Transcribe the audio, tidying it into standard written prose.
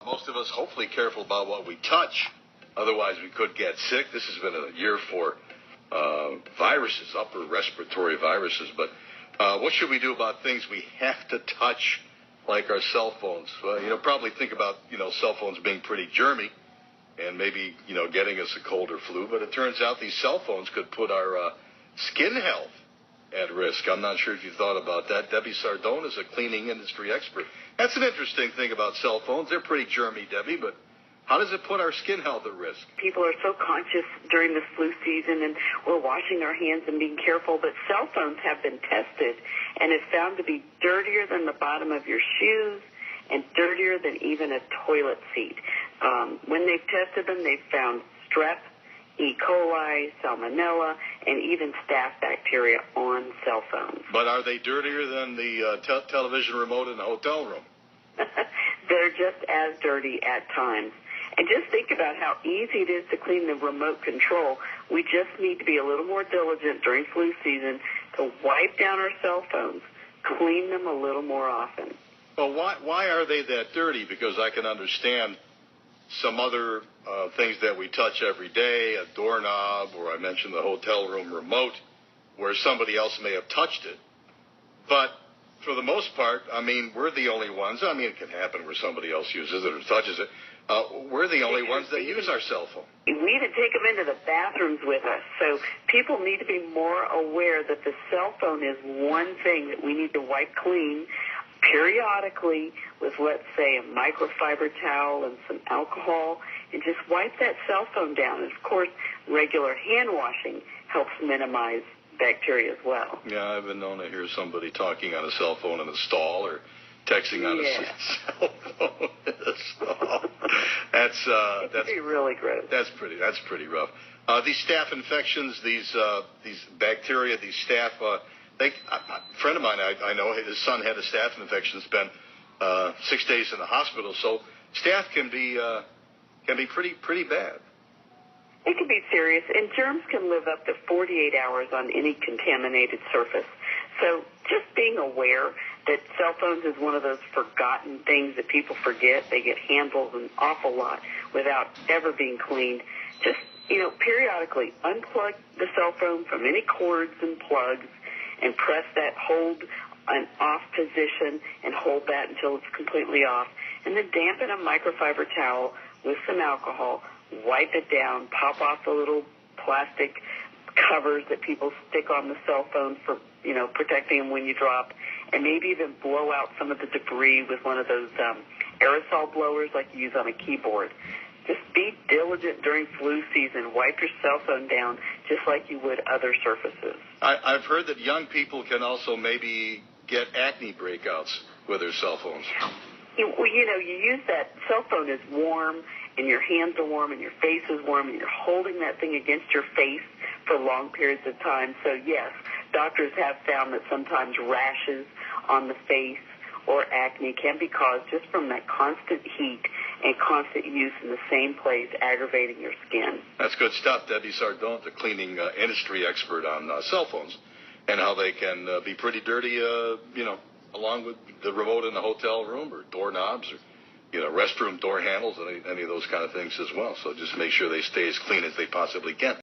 Most of us hopefully careful about what we touch. Otherwise, we could get sick. This has been a year for viruses, upper respiratory viruses. But what should we do about things we have to touch, like our cell phones? Probably think about, cell phones being pretty germy and maybe, getting us a cold or flu. But it turns out these cell phones could put our skin health at risk. I'm not sure if you thought about that. Debbie Sardone is a cleaning industry expert. That's an interesting thing about cell phones. They're pretty germy, Debbie, but how does it put our skin health at risk? People are so conscious during the flu season, and we're washing our hands and being careful, but cell phones have been tested, and it's found to be dirtier than the bottom of your shoes and dirtier than even a toilet seat. When they've tested them, they've found strep, E. coli, salmonella, and even staph bacteria on cell phones. But are they dirtier than the television remote in the hotel room? They're just as dirty at times. And just think about how easy it is to clean the remote control. We just need to be a little more diligent during flu season to wipe down our cell phones, clean them a little more often. Well, why are they that dirty? Because I can understand some other things that we touch every day, a doorknob, or I mentioned the hotel room remote, where somebody else may have touched it. But for the most part, we're the only ones. It can happen where somebody else uses it or touches it. We're the only ones that use our cell phone. We even take them into the bathrooms with us. So people need to be more aware that the cell phone is one thing that we need to wipe clean periodically with, let's say, a microfiber towel and some alcohol, and just wipe that cell phone down. And, of course, regular hand washing helps minimize bacteria as well. Yeah, I've been known to hear somebody talking on a cell phone in a stall or texting on a cell phone in a stall. That's be really gross. That's pretty rough. These staph infections, these bacteria, these staph. A friend of mine, I know, his son had a staph infection, spent 6 days in the hospital. So staph can be pretty bad. It can be serious, and germs can live up to 48 hours on any contaminated surface. So just being aware that cell phones is one of those forgotten things that people forget. They get handled an awful lot without ever being cleaned. Just, periodically unplug the cell phone from any cords and plugs and press that hold an off position and hold that until it's completely off. And then dampen a microfiber towel with some alcohol, wipe it down, pop off the little plastic covers that people stick on the cell phone for, protecting them when you drop, and maybe even blow out some of the debris with one of those aerosol blowers like you use on a keyboard. Just be diligent during flu season. Wipe your cell phone down just like you would other surfaces. I've heard that young people can also maybe get acne breakouts with their cell phones. You use that cell phone is warm, and your hands are warm, and your face is warm, and you're holding that thing against your face for long periods of time. So, yes, doctors have found that sometimes rashes on the face or acne can be caused just from that constant heat and constant use in the same place, aggravating your skin. That's good stuff. Debbie Sardone, the cleaning industry expert on cell phones and how they can be pretty dirty, along with the remote in the hotel room or doorknobs or, restroom door handles, any of those kind of things as well. So just make sure they stay as clean as they possibly can.